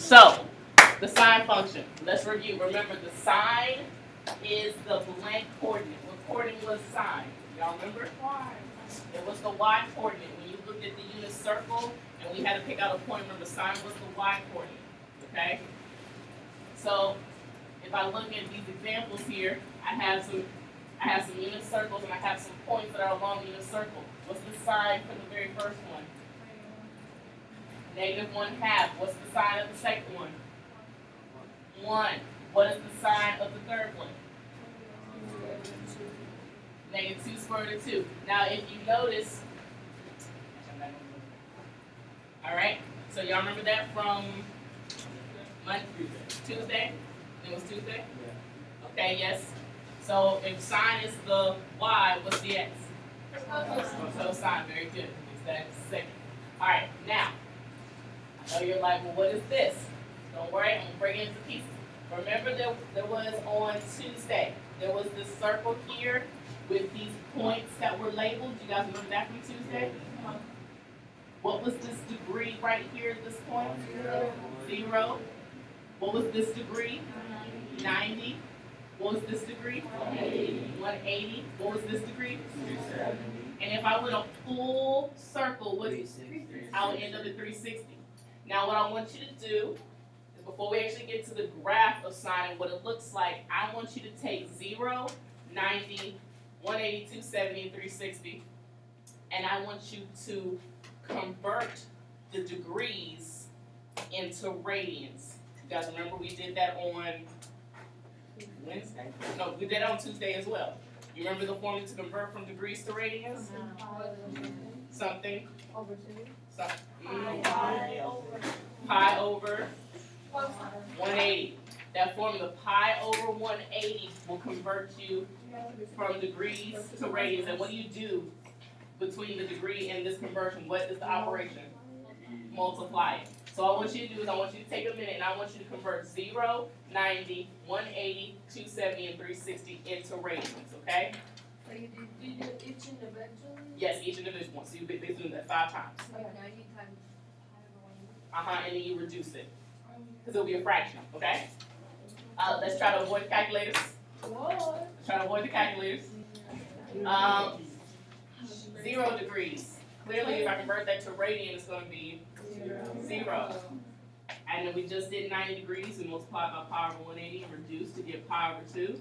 So, the sine function. Let's review. Remember, the sine is the blank coordinate. What coordinate was sine? Y'all remember? Y. It was the y coordinate. When you looked at the unit circle and we had to pick out a point, remember, sine was the y coordinate. Okay? So, if I look at these examples here, I have some unit circles and I have some points that are along the unit circle. What's the sign for the very first one? -1/2. What's the sign of the second one? 1. What is the sign of the third one? -2 square root of 2. Now, if you notice, all right. So y'all remember that from Tuesday? It was Tuesday. Okay. Yes. So if sine is the y, what's the x? So sine. Very good. Exactly. Second. All right. Now. I know you're like, well, what is this? Don't worry, I'm going to break it into pieces. Remember there was on Tuesday, there was this circle here with these points that were labeled. You guys remember that from Tuesday? What was this degree right here at this point? 0. What was this degree? 90. What was this degree? 180. What was this degree? 270. And if I went a full circle, I would end up at 360. Now what I want you to do is before we actually get to the graph of sine and what it looks like, I want you to take 0, 90, 180, 270, and 360, and I want you to convert the degrees into radians. You guys remember we did that on Wednesday? No, we did it on Tuesday as well. You remember the formula to convert from degrees to radians? Something. Over 2. Pi over 180. That formula, pi over 180, will convert you from degrees to radians. And what do you do between the degree and this conversion? What is the operation? Multiply it. So all I want you to do is I want you to take a minute and I want you to convert 0, 90, 180, 270, and 360 into radians, okay? So you do each individually? Yes, each individual one. So you basically do that 5 times. Okay, 90 times And then you reduce it. Because it'll be a fraction, okay? Let's try to avoid the calculators. Let's try to avoid the calculators. 0 degrees. Clearly, if I convert that to radian, it's going to be 0. And then we just did 90 degrees. We multiplied by pi over 180 and reduced to get pi over 2.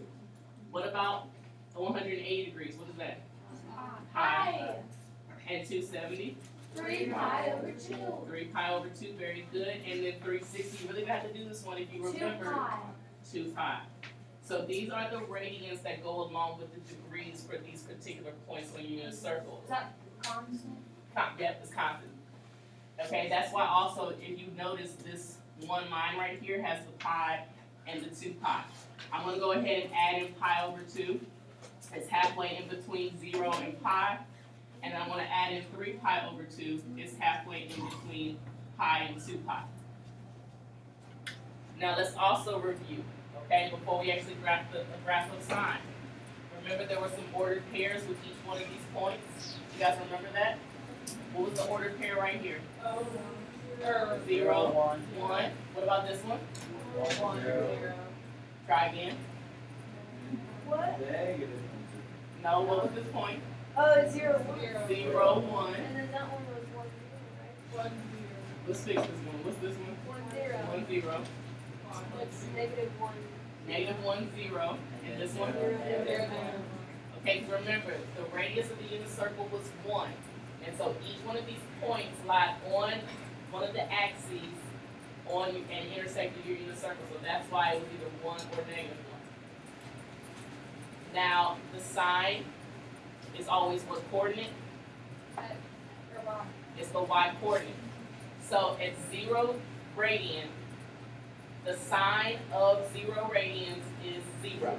What about 180 degrees? What is that? Pi. And 270? 3 pi over 2. 3 pi over 2, very good. And then 360, you really have to do this one if you remember. 2 pi. 2 pi. So these are the radians that go along with the degrees for these particular points on your unit circle. Is that constant? Yep, it's constant. Okay, that's why also if you notice this one line right here has the pi and the 2 pi. I'm going to go ahead and add in pi over 2. It's halfway in between 0 and pi. And I'm going to add in 3 pi over 2. It's halfway in between pi and 2 pi. Now let's also review, okay, before we actually graph the graph of sine. Remember there were some ordered pairs with each one of these points? You guys remember that? What was the ordered pair right here? 0, 1. What about this one? 1, 0. Try again. What? No, what was this point? Oh, 0, 1. 0, 1. And then that one was 1, 0, right? 1, 0. Let's fix this one. What's this one? 1, 0. 1, 0. It's -1. -1, 0. And this one? 0, 0. Okay, so remember, the radius of the unit circle was 1. And so each one of these points lie on one of the axes on and intersect with your unit circle. So that's why it was either 1 or -1. Now, the sine is always what coordinate? It's the y coordinate. So at 0 radian, the sine of 0 radians is 0.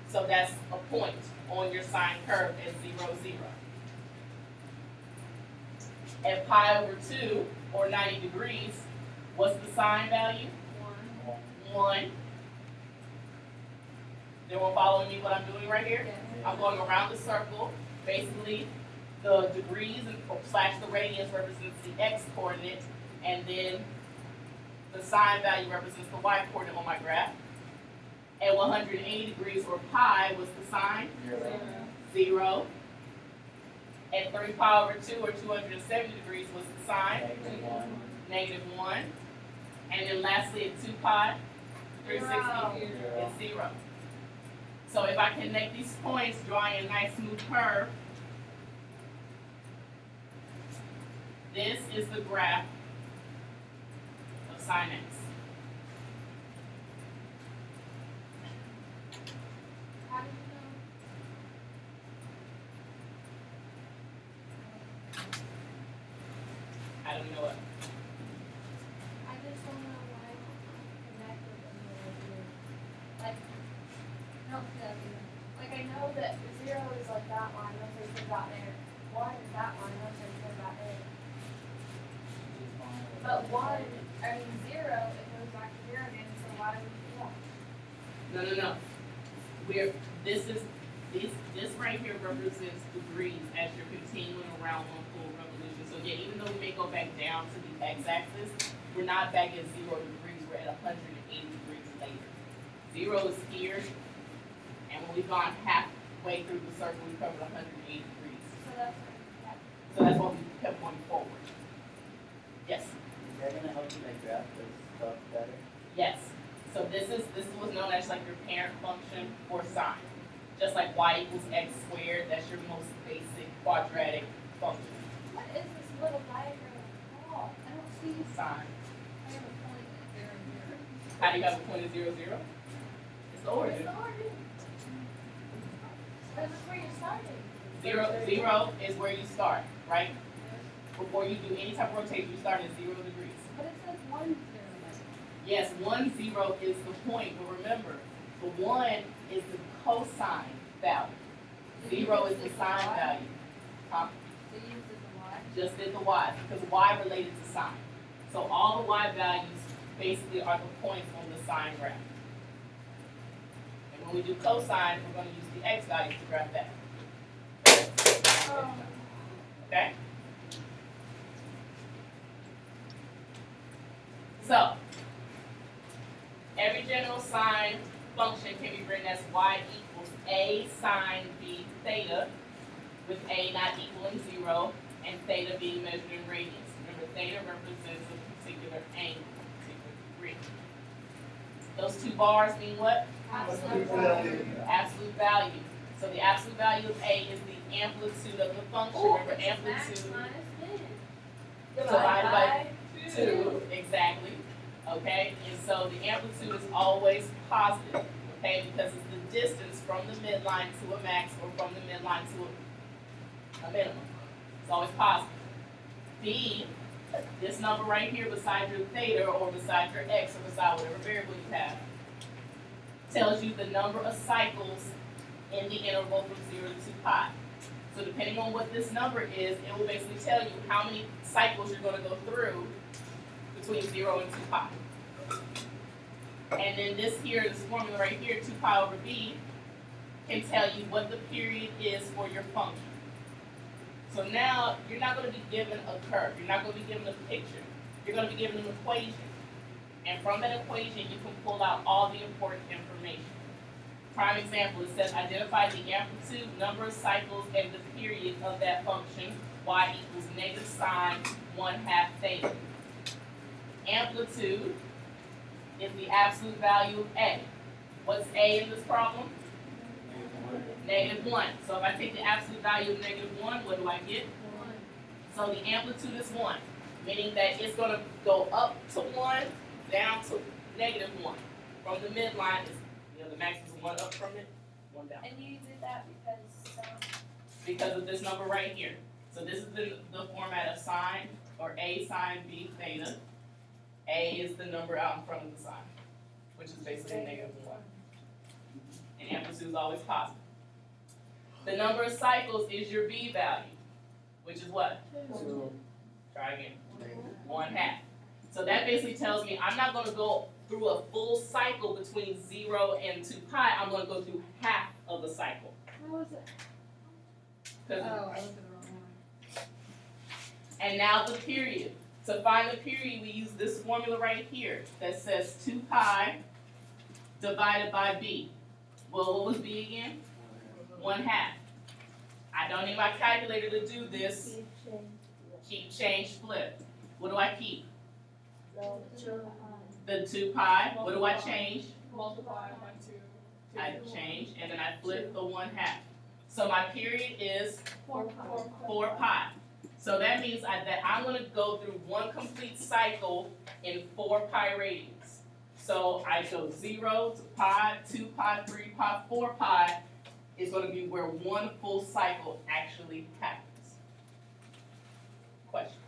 So that's a point on your sine curve at 0, 0. At pi over 2, or 90 degrees, what's the sine value? 1. Everyone following me what I'm doing right here? Yes. I'm going around the circle. Basically, the degrees / the radians represents the x coordinate, and then the sine value represents the y coordinate on my graph. At 180 degrees, or pi, what's the sine? 0. At 3 pi over 2, or 270 degrees, what's the sine? -1. And then lastly, at 2 pi, 360 is 0. So if I connect these points, drawing a nice smooth curve, this is the graph of sine x. How do you know? I don't know what. I just don't know why I'm connected in the idea. Like, no, like I know that 0 is like that line, that's like put that there. 1 is that line, that's like put that there. But 0, it goes back to 0 again, so why would we do that? No. This right here represents degrees as you're continuing around one full revolution. So yeah, even though we may go back down to the x-axis, we're not back at 0 degrees, we're at 180 degrees later. 0 is here, and when we've gone halfway through the circle, we covered 180 degrees. So that's what So that's why we kept going forward. Yes? Is that gonna help you like graph this stuff better? Yes. So this is what's known as like your parent function for sine. Just like y equals x squared, that's your most basic quadratic function. What is this little diagram called? I don't see Sine. I have a point at 0 and 0. How do you have a point of 0, 0? It's the origin. It's the origin. But that's where you're starting. 0 is where you start, right? Before you do any type of rotation, you start at 0 degrees. But it says 1 0. Yes, 1, 0 is the point, but remember, the 1 is the cosine value. 0 is the sine value. Huh? So you use the y. Just did the y, because y related to sine. So all the y values basically are the points on the sine graph. And when we do cosine, we're going to use the x values to graph that. Okay? So, every general sine function can be written as y equals a sine b theta, with a not equaling 0, and theta being measured in radians. Remember, theta represents a particular angle, a particular degree. Those two bars mean what? Absolute value. Absolute value. So the absolute value of a is the amplitude of the function. Remember, amplitude divided by 2, exactly. Okay, and so the amplitude is always positive, okay, because it's the distance from the midline to a max or from the midline to a minimum. It's always positive. B, this number right here beside your theta or beside your x or beside whatever variable you have, tells you the number of cycles in the interval from 0 to 2 pi. So depending on what this number is, it will basically tell you how many cycles you're going to go through between 0 and 2 pi. And then this here, this formula right here, 2 pi over b, can tell you what the period is for your function. So now, you're not going to be given a curve. You're not going to be given a picture. You're going to be given an equation. And from that equation, you can pull out all the important information. Prime example, it says identify the amplitude, number of cycles, and the period of that function, y equals negative sine 1/2 theta. Amplitude is the absolute value of a. What's a in this problem? -1. So if I take the absolute value of -1, what do I get? 1. So the amplitude is 1, meaning that it's going to go up to 1, down to -1. From the midline, the max is 1 up from it, 1 down. And you did that Because of this number right here. So this is the format of sine, or a sine b theta. A is the number out in front of the sine, which is basically -1. And amplitude is always positive. The number of cycles is your b value, which is what? 2. Try again. 1/2. So that basically tells me I'm not going to go through a full cycle between 0 and 2 pi. I'm going to go through half of the cycle. How was it? Because I looked at the wrong one. And now the period. To find the period, we use this formula right here that says 2 pi divided by b. Well, what was b again? 1/2. I don't need my calculator to do this. Keep, change, flip. What do I keep? The 2 pi. What do I change? Multiply by 2. I change, and then I flip the 1/2. So my period is 4 pi. So that means that I'm going to go through one complete cycle in 4 pi radians. So I go 0 to pi, 2 pi, 3 pi, 4 pi is going to be where one full cycle actually happens. Question?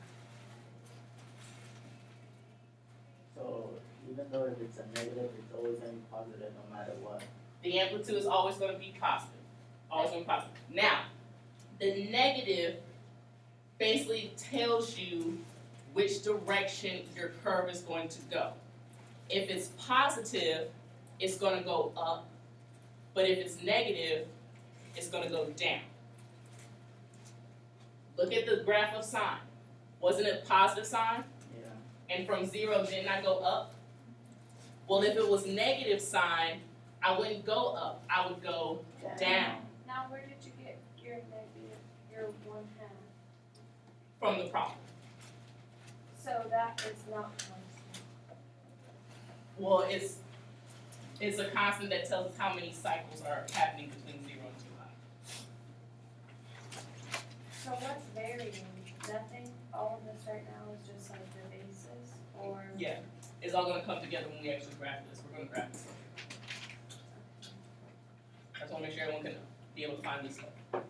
So even though if it's a negative, it's always going to be positive no matter what. The amplitude is always going to be positive. Always going to be positive. Now, the negative basically tells you which direction your curve is going to go. If it's positive, it's going to go up. But if it's negative, it's going to go down. Look at the graph of sine. Wasn't it positive sine? Yeah. And from 0, didn't I go up? Well, if it was negative sine, I wouldn't go up. I would go down Now, where did you get your negative, your 1/2? from the problem. So that is not constant. Well, it's a constant that tells us how many cycles are happening between 0 and 2 pi. So what's varying? Nothing? All of this right now is just like the basis, or? Yeah, it's all going to come together when we actually graph this. We're going to graph this. I just want to make sure everyone can be able to find this stuff. All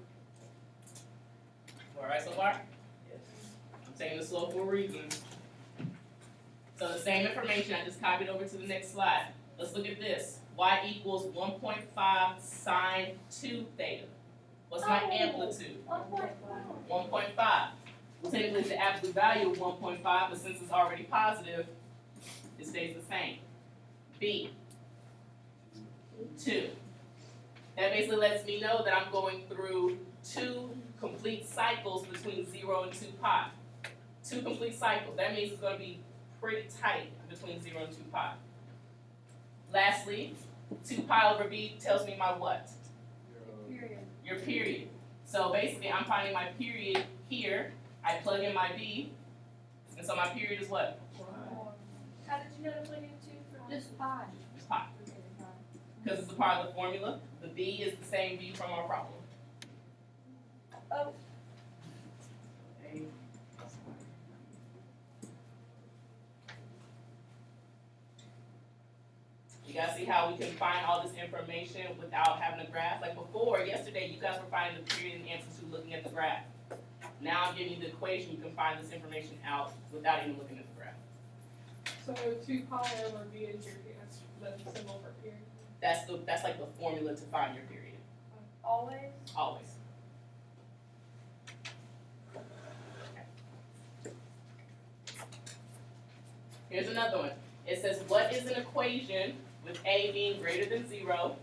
right so far? Yes. I'm taking this slow for a reason. So the same information, I just copied over to the next slide. Let's look at this. Y equals 1.5 sine 2 theta. What's my amplitude? 1.5. Well, technically it's the absolute value of 1.5, but since it's already positive, it stays the same. B, 2. That basically lets me know that I'm going through 2 complete cycles between 0 and 2 pi. 2 complete cycles. That means it's going to be pretty tight between 0 and 2 pi. Lastly, 2 pi over b tells me my what? Period. Your period. So basically, I'm finding my period here. I plug in my b, and so my period is what? How did you know to plug in 2 for this pi? It's pi. Because it's a part of the formula. The b is the same b from our problem. Oh, You guys see how we can find all this information without having a graph? Like before, yesterday, you guys were finding the period and amplitude looking at the graph. Now I'm giving you the equation. You can find this information out without even looking at the graph. So 2 pi over b is your that's the symbol for period. That's like the formula to find your period. always? Always. Here's another one. It says, what is an equation with a being greater than 0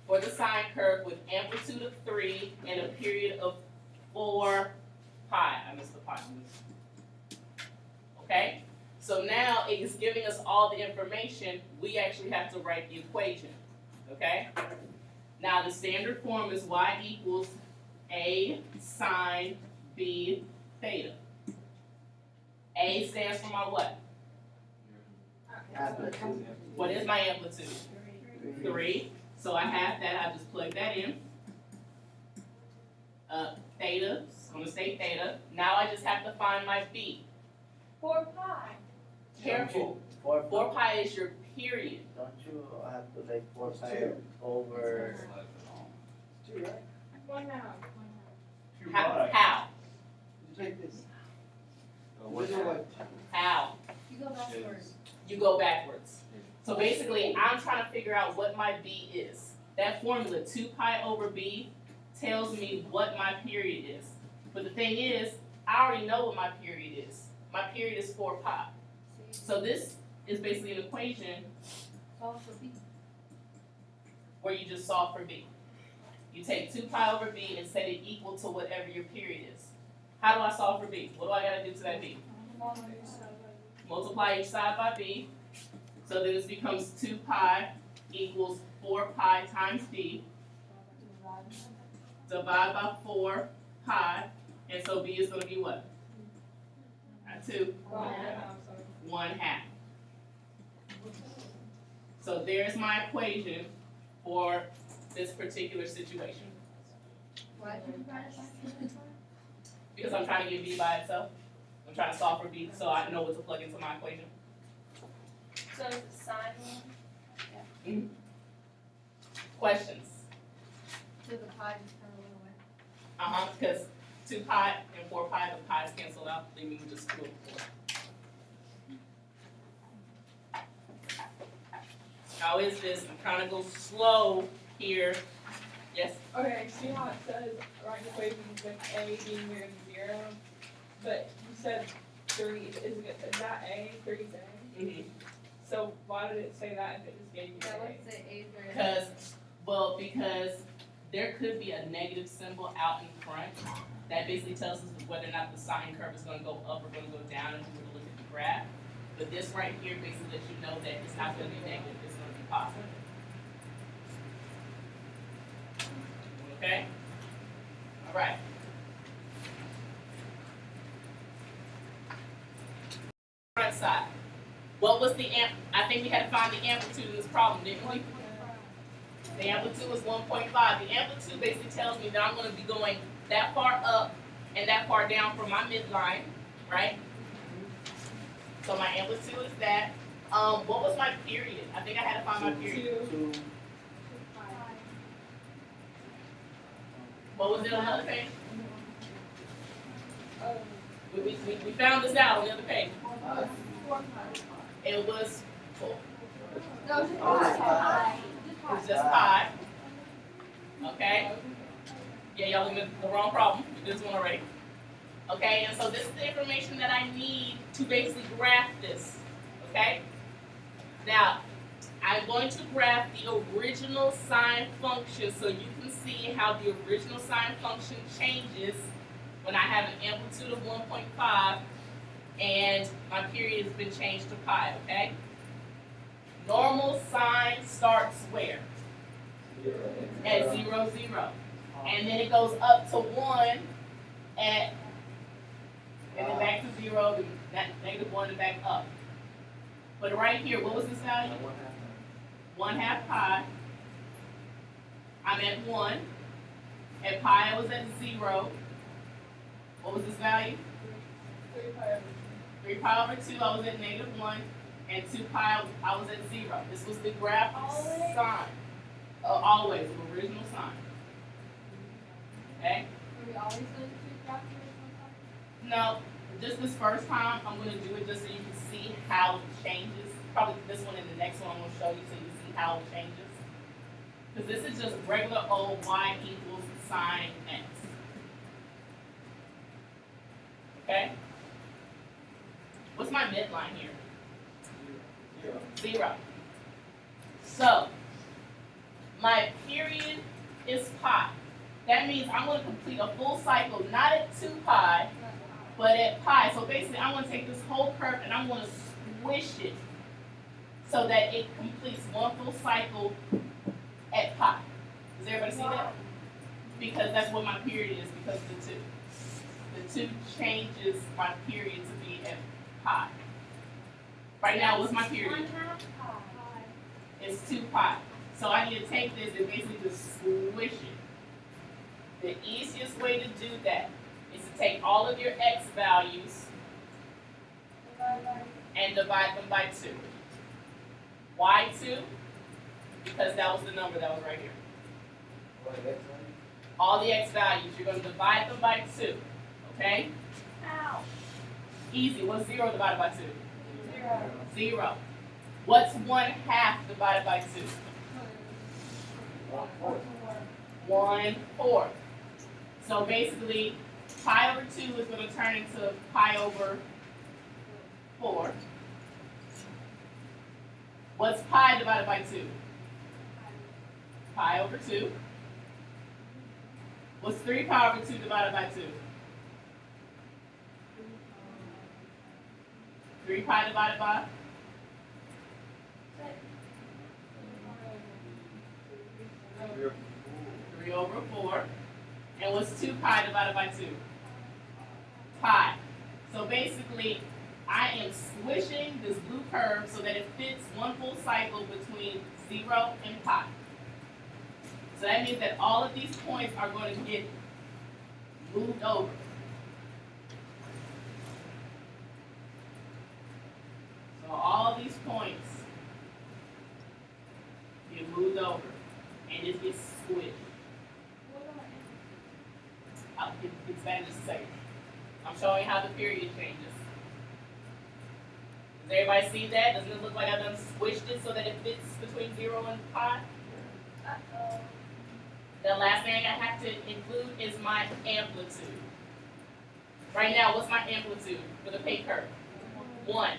for the sine curve with amplitude of 3 and a period of 4 pi? I missed the pi. Okay? So now it is giving us all the information. We actually have to write the equation. Okay? Now the standard form is y equals a sine b theta. A stands for my what? Amplitude. What is my amplitude? 3. So I have that. I just plug that in. Theta. I'm going to say theta. Now I just have to find my b. 4 pi. Careful. 4 4 pi is your period. Don't you have to like 4 pi over? 2, right? 1/2. How? You take this. How? You go backwards. You go backwards. So basically, I'm trying to figure out what my b is. That formula, 2 pi over b, tells me what my period is. But the thing is, I already know what my period is. My period is 4 pi. So this is basically an equation Solve for b. where you just solve for b. You take 2 pi over b and set it equal to whatever your period is. How do I solve for b? What do I got to do to that b? Multiply each side by b. So then this becomes 2 pi equals 4 pi times b. Divide by 4 pi. And so b is going to be what? 2. 1/2. So there's my equation for this particular situation. Why did you write it like this? Because I'm trying to get b by itself. I'm trying to solve for b so I know what to plug into my equation. So is it sine one? Questions? So the pi just kind of went away. Because 2 pi and 4 pi, the pi's cancel out, leaving me just 2 and 4. How is this? I'm trying to go slow here. Yes? Okay, see how it says write equations with a being greater than 0? But you said 3, is that a? 3 is a? Mm-hmm. So why did it say that if it just gave you Yeah, a? let's say a very. Because there could be a negative symbol out in front that basically tells us whether or not the sine curve is going to go up or going to go down if we were to look at the graph. But this right here basically lets you know that it's not going to be negative, it's going to be positive. Okay? All right. Front side. What was the I think we had to find the amplitude in this problem, didn't we? The amplitude was 1.5. The amplitude basically tells me that I'm going to be going that far up and that far down from my midline, right? So my amplitude is that. What was my period? I think I had to find my period. 2. What was it on the other page? Oh. We found this out on the other page. It was 4. No, just pi. It's just pi. Okay? Yeah, y'all looking at the wrong problem. We did this one already. Okay, and so this is the information that I need to basically graph this. Okay? Now, I'm going to graph the original sine function so you can see how the original sine function changes when I have an amplitude of 1.5 and my period has been changed to pi, okay? Normal sine starts where? At 0, 0. And then it goes up to 1 and then back to 0, negative 1 and back up. But right here, what was this value? 1/2 pi. I'm at 1. At pi, I was at 0. What was this value? 3 pi over 3 pi over 2, I was at negative 1. And 2 pi, I was at 0. This was the graph of sine. Always, the original sine. Okay? Are we always going to do graph the original No, just this first time, I'm going to do it just so you can see how it changes. Probably this one and the next one I'm going to show you so you can see how it changes. Because this is just regular old y equals sine x. Okay? What's my midline here? 0. So, my period is pi. That means I'm going to complete a full cycle, not at 2 pi, but at pi. So basically, I'm going to take this whole curve and I'm going to squish it so that it completes one full cycle at pi. Does everybody see that? Because that's what my period is, because of the 2. The 2 changes my period to be at pi. Right now, what's my period? 1/2 pi. It's 2 pi. So I need to take this and basically just squish it. The easiest way to do that is to take all of your x values and divide them by 2. Why 2? Because that was the number that was right here. All the x values, you're going to divide them by 2. Okay? Ow. Easy. What's 0 divided by 2? 0. 0. What's 1/2 divided by 2? 1/4. So basically, pi over 2 is going to turn into pi over 4. What's pi divided by 2? Pi over 2. What's 3 pi over 2 divided by 2? 3 pi divided by? 3 over 4. And what's 2 pi divided by 2? Pi. So basically, I am squishing this blue curve so that it fits one full cycle between 0 and pi. So that means that all of these points are going to get moved over. So all of these points get moved over and it gets squished. It's back in just a second. I'm showing how the period changes. Does everybody see that? Doesn't it look like I've done squished it so that it fits between 0 and pi? The last thing I have to include is my amplitude. Right now, what's my amplitude for the pay curve? 1.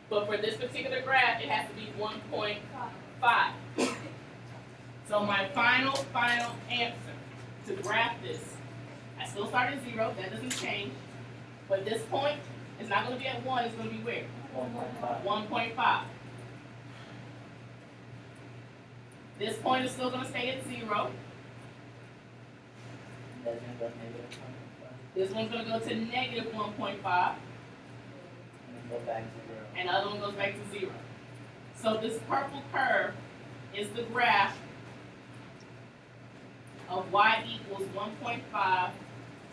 But for this particular graph, it has to be 1.5. So my final answer to graph this, I still start at 0, that doesn't change. But this point is not going to be at 1, it's going to be where? 1.5. This point is still going to stay at 0. This one's going to go to negative 1.5. Go back to 0. And the other one goes back to 0. So this purple curve is the graph of y equals 1.5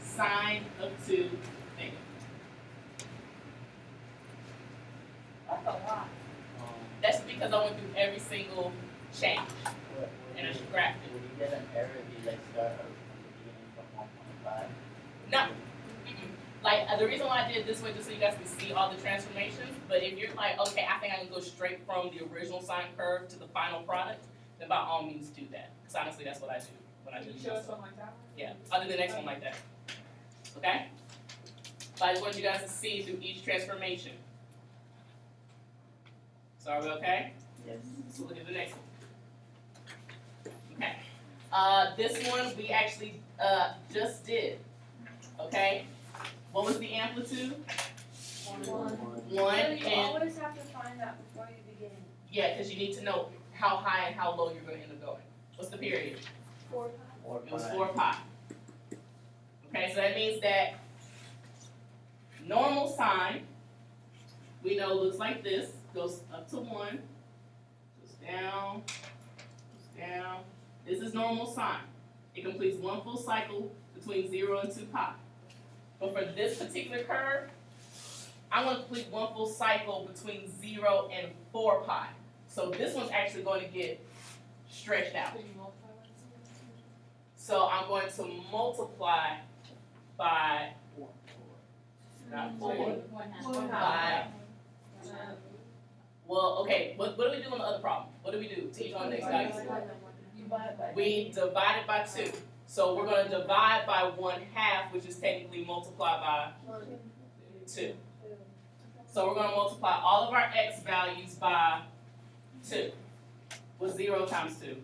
sine of 2 theta. That's a lot. That's because I went through every single change and I just graphed it. Would you get an error if you like start from the beginning from 1.5? No. Like, the reason why I did it this way, just so you guys can see all the transformations, but if you're like, okay, I think I can go straight from the original sine curve to the final product, then by all means do that. Because honestly, that's what I do when I do Can you this. show us something like that? Yeah, I'll do the next one like that. Okay? So I just want you guys to see through each transformation. So are we okay? Yes. So look at the next one. Okay. This one we actually just did. Okay? What was the amplitude? 1. So you And always have to find that before you begin. yeah, because you need to know how high and how low you're going to end up going. What's the period? 4 It was 4 pi. Okay, so that means that normal sine, we know looks like this, goes up to 1, goes down, goes down. This is normal sine. It completes one full cycle between 0 and 2 pi. But for this particular curve, I want to complete one full cycle between 0 and 4 pi. So this one's actually going to get stretched out. So you multiply that? So I'm going to multiply by, not 4, by, well, okay, what do we do on the other problem? What do we do? Teach on the next values. We divide it by 2. So we're going to divide by 1/2, which is technically multiply by 2. So we're going to multiply all of our x values by 2. What's 0 times 2?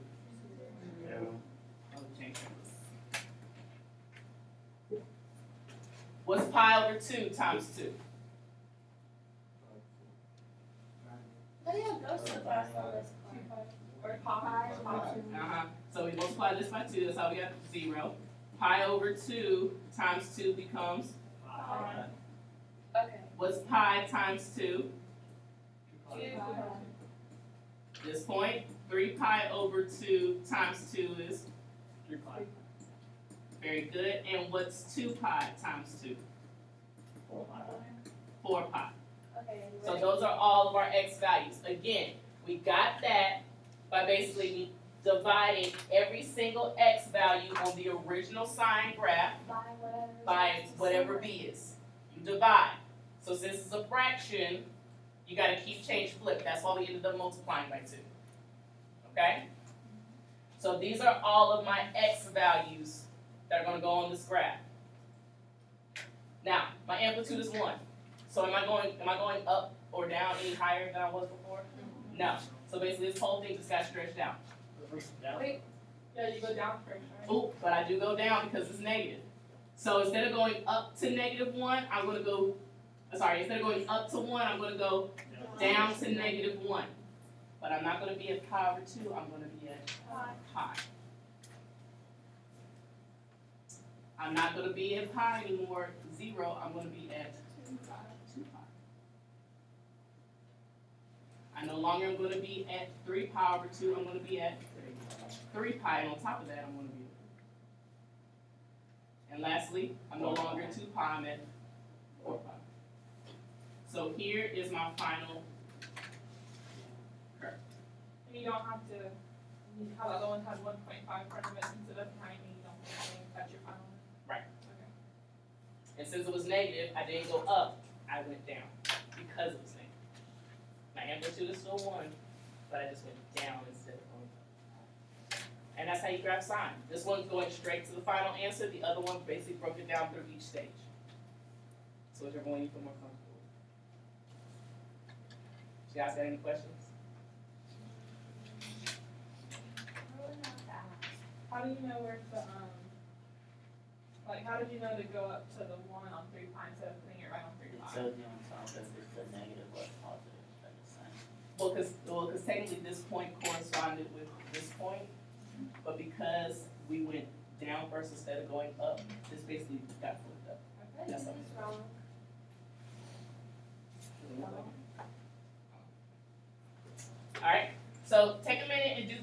0. What's pi over 2 times 2? Or pi? So we multiply this by 2, that's how we got 0. Pi over 2 times 2 becomes, Okay. what's pi times 2? This point, 3 pi over 2 times 2 is? 3 pi. Very good. And what's 2 pi times 2? 4 pi. 4 pi. Okay. So those are all of our x values. Again, we got that by basically dividing every single x value on the original sine graph by whatever b is. You divide. So since it's a fraction, you got to keep change flip. That's why we ended up multiplying by 2. Okay? So these are all of my x values that are going to go on this graph. Now, my amplitude is 1. So am I going up or down any higher than I was before? No. So basically this whole thing just got stretched out. Wait. Yeah, you go down first, right? Oh, but I do go down because it's negative. So instead of going up to -1, I'm going to go sorry, instead of going up to 1, I'm gonna go down to -1. But I'm not gonna be at pi over 2, I'm gonna be at pi. I'm not gonna be at pi anymore, 0, I'm gonna be at 2 pi. I no longer am gonna be at 3 pi over 2, I'm gonna be at 3 pi, and on top of that, I'm gonna be at 3. And lastly, I'm no longer at 2 pi, I'm at 4 pi. So here is my final curve. And you don't have to, you how the other one had 1.5 in front of it instead of tiny, you don't have to touch your final one? Right. Okay. And since it was negative, I didn't go up, I went down because it was negative. My amplitude is still 1, but I just went down instead of going up. And that's how you graph sine. This one's going straight to the final answer, the other one basically broke it down through each stage. So whichever one you feel more comfortable with. You guys got any questions? How do you know where to, like, how did you know to go up to the 1 on 3 pi instead of putting it right on 3 It pi? tells you on top if it's a negative or a positive at the same. Well, because technically this point corresponded with this point, but because we went down first instead of going up, this basically got flipped up.